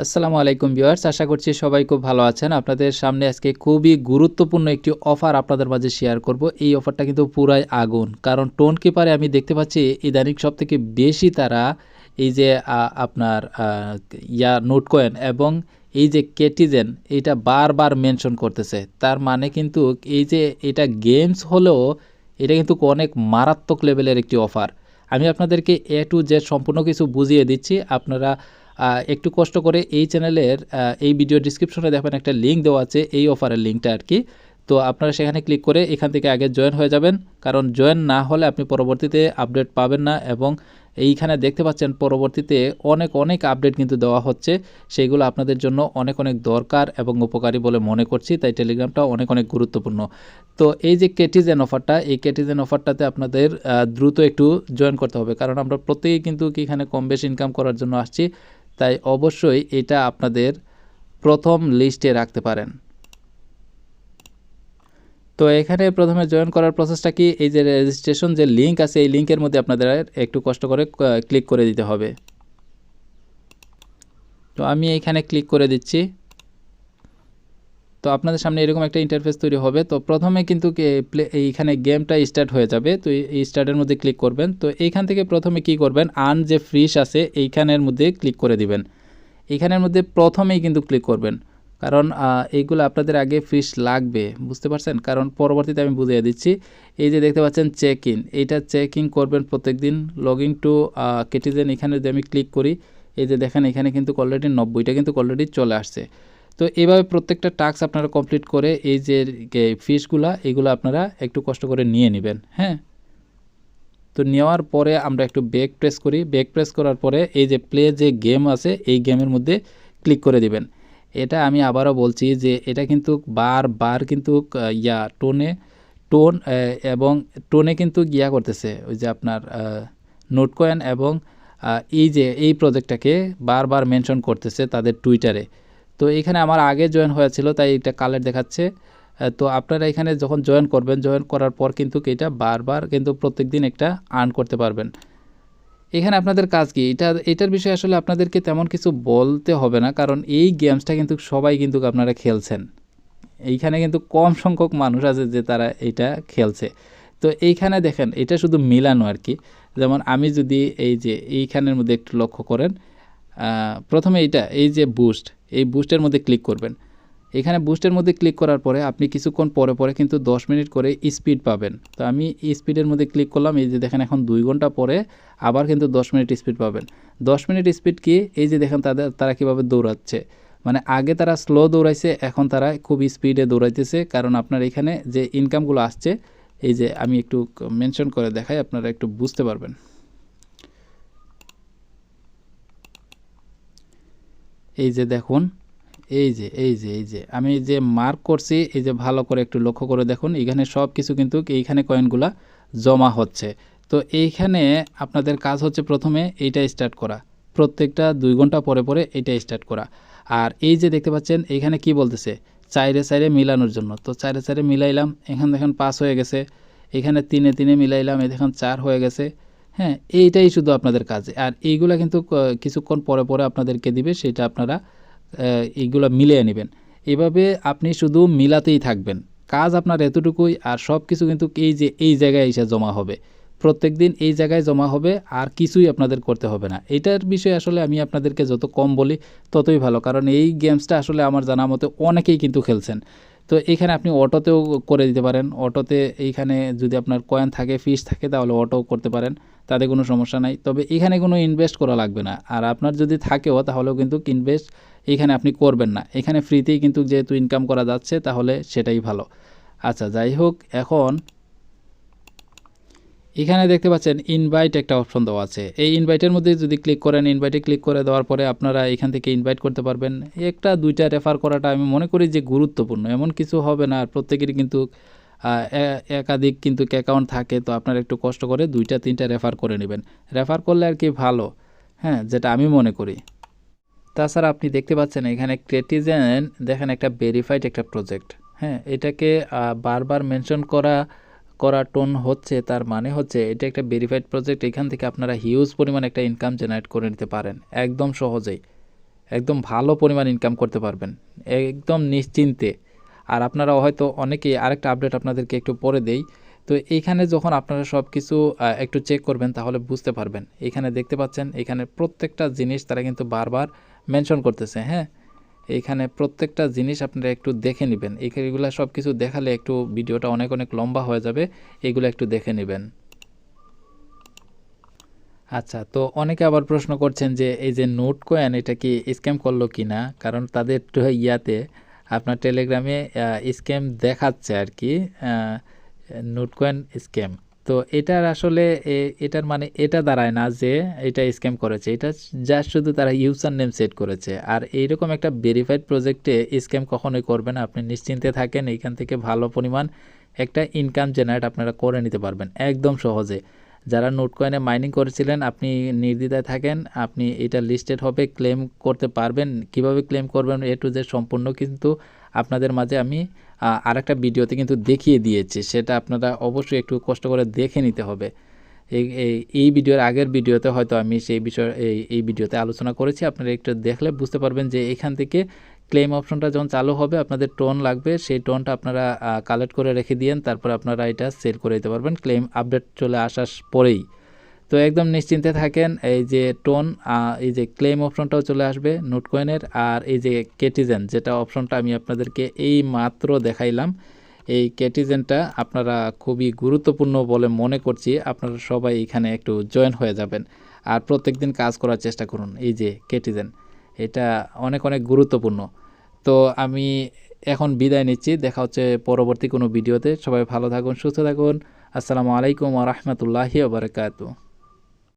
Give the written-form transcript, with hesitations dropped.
আসসালামু আলাইকুম ভিউয়ার্স, আশা করছি সবাই খুব ভালো আছেন। আপনাদের সামনে আজকে খুবই গুরুত্বপূর্ণ একটি অফার আপনাদের মাঝে শেয়ার করব। এই অফারটা কিন্তু পুরাই আগুন, কারণ টোন কিপারে আমি দেখতে পাচ্ছি ইদানিং সব থেকে বেশি তারা এই যে আপনার নোট কয়েন এবং এই যে কেটিজেন এইটা বারবার মেনশন করতেছে। তার মানে কিন্তু এই যে এটা গেমস হলেও এটা কিন্তু অনেক মারাত্মক লেভেলের একটি অফার। আমি আপনাদেরকে এ টু জেড সম্পূর্ণ কিছু বুঝিয়ে দিচ্ছি। আপনারা একটু কষ্ট করে এই চ্যানেলের এই ভিডিও ডিসক্রিপশনে দেখবেন একটা লিঙ্ক দেওয়া আছে, এই অফারের লিঙ্কটা আর কি। তো আপনারা সেখানে ক্লিক করে এখান থেকে আগে জয়েন হয়ে যাবেন, কারণ জয়েন না হলে আপনি পরবর্তীতে আপডেট পাবেন না। এবং এইখানে দেখতে পাচ্ছেন পরবর্তীতে অনেক অনেক আপডেট কিন্তু দেওয়া হচ্ছে, সেইগুলো আপনাদের জন্য অনেক অনেক দরকার এবং উপকারী বলে মনে করছি, তাই টেলিগ্রামটা অনেক অনেক গুরুত্বপূর্ণ। তো এই যে কেটিজেন অফারটা, এই কেটিজেন অফারটাতে আপনাদের দ্রুত একটু জয়েন করতে হবে, কারণ আমরা প্রত্যেকেই কিন্তু এখানে কম বেশি ইনকাম করার জন্য আসছি, তাই অবশ্যই এটা আপনাদের প্রথম লিস্টে রাখতে পারেন। তো এখানে প্রথমে জয়েন করার প্রসেসটা কি, এই যে রেজিস্ট্রেশন যে লিঙ্ক আছে এই লিঙ্কের মধ্যে আপনাদের একটু কষ্ট করে ক্লিক করে দিতে হবে। তো আমি এখানে ক্লিক করে দিচ্ছি। তো আপনাদের সামনে এরকম একটা ইন্টারফেস তৈরি হবে। তো প্রথমে কিন্তু এইখানে গেমটা স্টার্ট হয়ে যাবে, তো এই স্টার্টের মধ্যে ক্লিক করবেন। তো এইখান থেকে প্রথমে কি করবেন, আর্ন যে ফ্রিস আছে এইখানের মধ্যে ক্লিক করে দিবেন। এইখানের মধ্যে প্রথমেই কিন্তু ক্লিক করবেন, কারণ এইগুলো আপনাদের আগে ফিস লাগবে, বুঝতে পারছেন? কারণ পরবর্তীতে আমি বুঝিয়ে দিচ্ছি। এই যে দেখতে পাচ্ছেন চেক ইন, এইটা চেক ইন করবেন প্রত্যেক দিন। লগ ইন টু কেটিজেন, এখানে যদি আমি ক্লিক করি, এই যে দেখেন এখানে কিন্তু অলরেডি 90টা কিন্তু অলরেডি চলে আসছে। তো এইভাবে প্রত্যেকটা টাস্ক আপনারা কমপ্লিট করে এই যে ফিসগুলা এগুলো আপনারা একটু কষ্ট করে নিয়ে নেবেন। হ্যাঁ, তো নেওয়ার পরে আমরা একটু ব্যাক প্রেস করি। ব্যাক প্রেস করার পরে এই যে প্লে যে গেম আছে এই গেমের মধ্যে ক্লিক করে দিবেন। এটা আমি আবারও বলছি যে এটা কিন্তু বারবার কিন্তু টোন এবং টোনে কিন্তু করতেছে, ওই যে আপনার নোট কয়েন এবং এই যে এই প্রজেক্টটাকে বারবার মেনশন করতেছে তাদের টুইটারে। তো এখানে আমার আগে জয়েন হয়েছিল তাই এটা কালার দেখাচ্ছে। তো আপনারা এখানে যখন জয়েন করবেন, জয়েন করার পর কিন্তু এটা বারবার কিন্তু প্রত্যেক দিন একটা আর্ন করতে পারবেন। এখানে আপনাদের কাজ কি, এটার বিষয়ে আসলে আপনাদেরকে তেমন কিছু বলতে হবে না, কারণ এই গেমসটা কিন্তু সবাই কিন্তু আপনারা খেলছেন। এইখানে কিন্তু কম সংখ্যক মানুষ আছে যে তারা এটা খেলছে। তো এইখানে দেখেন এটা শুধু মিলানো আর কি। যেমন আমি যদি এই যে এইখানের মধ্যে একটু লক্ষ্য করেন, প্রথমে এই যে বুস্ট, এই বুস্টের মধ্যে ক্লিক করবেন। এখানে বুস্টের মধ্যে ক্লিক করার পরে আপনি কিছুক্ষণ পরে পরে কিন্তু 10 মিনিট করে স্পিড পাবেন। তো আমি স্পিডের মধ্যে ক্লিক করলাম, এই যে দেখেন এখন 2 ঘন্টা পরে আবার কিন্তু 10 মিনিট স্পিড পাবেন। 10 মিনিট স্পিড কি, এই যে দেখেন তারা কীভাবে দৌড়াচ্ছে, মানে আগে তারা স্লো দৌড়াইছে, এখন তারা খুব স্পিডে দৌড়াইতেছে, কারণ আপনার এখানে যে ইনকামগুলো আসছে, এই যে আমি একটু মেনশন করে দেখাই আপনারা একটু বুঝতে পারবেন। এই যে দেখুন, এই যে আমি যে মার্ক করছি, এই যে ভালো করে একটু লক্ষ্য করে দেখুন, এখানে সব কিছু কিন্তু এইখানে কয়েনগুলা জমা হচ্ছে। তো এইখানে আপনাদের কাজ হচ্ছে প্রথমে এইটা স্টার্ট করা, প্রত্যেকটা 2 ঘন্টা পরে পরে এইটা স্টার্ট করা। আর এই যে দেখতে পাচ্ছেন এইখানে কি বলতেছে, চাইরে চাইরে মিলানোর জন্য। তো চাইরে চাইরে মিলাইলাম, এখানে দেখেন 5 হয়ে গেছে। এখানে 3 3 মিলাইলাম, এই দেখেন 4 হয়ে গেছে। হ্যাঁ, এইটাই শুধু আপনাদের কাজ। আর এইগুলা কিন্তু কিছুক্ষণ পরে পরে আপনাদেরকে দিবে, সেটা আপনারা এইগুলো মিলিয়ে নেবেন। এভাবে আপনি শুধু মিলাতেই থাকবেন, কাজ আপনার এতটুকুই। আর সব কিছু কিন্তু এই যে এই জায়গায় এসে জমা হবে, প্রত্যেক দিন এই জায়গায় জমা হবে, আর কিছুই আপনাদের করতে হবে না। এটার বিষয়ে আসলে আমি আপনাদেরকে যত কম বলি ততই ভালো, কারণ এই গেমসটা আসলে আমার জানা মতে অনেকেই কিন্তু খেলছেন। তো এইখানে আপনি অটোতেও করে দিতে পারেন। অটোতে এইখানে যদি আপনার কয়েন থাকে, ফিস থাকে, তাহলে অটো করতে পারেন, তাতে কোনো সমস্যা নাই। তবে এখানে কোনো ইনভেস্ট করা লাগবে না, আর আপনার যদি থাকেও তাহলেও কিন্তু ইনভেস্ট এখানে আপনি করবেন না। এখানে ফ্রিতেই কিন্তু যেহেতু ইনকাম করা যাচ্ছে, তাহলে সেটাই ভালো। আচ্ছা, যাই হোক, এখন এখানে দেখতে পাচ্ছেন ইনভাইট একটা অপশন দেওয়া আছে। এই ইনভাইটের মধ্যে যদি ক্লিক করেন, ইনভাইটে ক্লিক করে দেওয়ার পরে আপনারা এখান থেকে ইনভাইট করতে পারবেন। একটা দুইটা রেফার করাটা আমি মনে করি যে গুরুত্বপূর্ণ, এমন কিছু হবে না। আর প্রত্যেকেরই কিন্তু একাধিক কিন্তু অ্যাকাউন্ট থাকে, তো আপনারা একটু কষ্ট করে 2টা 3টা রেফার করে নেবেন। রেফার করলে আর কি ভালো, হ্যাঁ, যেটা আমি মনে করি। তাছাড়া আপনি দেখতে পাচ্ছেন এখানে ক্রেটিজেন দেখেন একটা ভেরিফাইড একটা প্রজেক্ট। হ্যাঁ, এটাকে বারবার মেনশন করা টোন হচ্ছে, তার মানে হচ্ছে এটা একটা ভেরিফাইড প্রজেক্ট। এখান থেকে আপনারা হিউজ পরিমাণ একটা ইনকাম জেনারেট করে নিতে পারেন একদম সহজেই। একদম ভালো পরিমাণ ইনকাম করতে পারবেন একদম নিশ্চিন্তে। আর আপনারা হয়তো অনেকেই আরেকটা আপডেট আপনাদেরকে একটু পরে দেই। তো এইখানে যখন আপনারা সব কিছু একটু চেক করবেন তাহলে বুঝতে পারবেন। এখানে দেখতে পাচ্ছেন এখানে প্রত্যেকটা জিনিস তারা কিন্তু বারবার মেনশন করতেছে, হ্যাঁ? এইখানে প্রত্যেকটা জিনিস আপনারা একটু দেখে নেবেন। এগুলা সব কিছু দেখালে একটু ভিডিওটা অনেক অনেক লম্বা হয়ে যাবে, এগুলো একটু দেখে নেবেন। আচ্ছা, তো অনেকে আবার প্রশ্ন করছেন যে এই যে নোট কয়েন এটা কি স্ক্যাম করলো কি না? কারণ তাদের ইয়াতে আপনার টেলিগ্রামে স্ক্যাম দেখাচ্ছে আর কি, নোট কয়েন স্ক্যাম। তো এটার আসলে এটার মানে এটা দাঁড়ায় না যে এটা স্ক্যাম করেছে, এটা জাস্ট শুধু তারা ইউজার নেম সেট করেছে। আর এইরকম একটা ভেরিফাইড প্রজেক্টে স্ক্যাম কখনোই করবে না, আপনি নিশ্চিন্তে থাকেন। এইখান থেকে ভালো পরিমাণ একটা ইনকাম জেনারেট আপনারা করে নিতে পারবেন একদম সহজে। যারা নোট কয়েনে মাইনিং করেছিলেন আপনি নির্দ্বিধায় থাকেন, আপনি এটা লিস্টেড হবে, ক্লেম করতে পারবেন। কিভাবে ক্লেম করবেন এ টু জেড সম্পূর্ণ কিন্তু আপনাদের মাঝে আমি আরেকটা ভিডিওতে কিন্তু দেখিয়ে দিয়েছি, সেটা আপনারা অবশ্যই একটু কষ্ট করে দেখে নিতে হবে। এই ভিডিওর আগের ভিডিওতে হয়তো আমি সেই বিষয়ে এই ভিডিওতে আলোচনা করেছি, আপনারা একটু দেখলে বুঝতে পারবেন যে এখান থেকে ক্লেম অপশনটা যখন চালু হবে আপনাদের টোন লাগবে, সেই টোনটা আপনারা কালেক্ট করে রেখে দিয়েন, তারপর আপনারা এটা সেল করে দিতে পারবেন ক্লেম আপডেট চলে আসার পরেই। তো একদম নিশ্চিন্তে থাকেন, এই যে টোন এই যে ক্লেম অপশনটাও চলে আসবে নোট কয়েনের। আর এই যে কেটিজেন যেটা অপশনটা আমি আপনাদেরকে এই মাত্র দেখাইলাম, এই কেটিজেনটা আপনারা খুবই গুরুত্বপূর্ণ বলে মনে করছি, আপনারা সবাই এখানে একটু জয়েন হয়ে যাবেন আর প্রত্যেক দিন কাজ করার চেষ্টা করুন। এই যে কেটিজেন এটা অনেক অনেক গুরুত্বপূর্ণ। তো আমি এখন বিদায় নিচ্ছি, দেখা হচ্ছে পরবর্তী কোনো ভিডিওতে। সবাই ভালো থাকুন, সুস্থ থাকুন। আসসালামু আলাইকুম ওয়া রাহমাতুল্লাহি ওয়া বারাকাতুহু।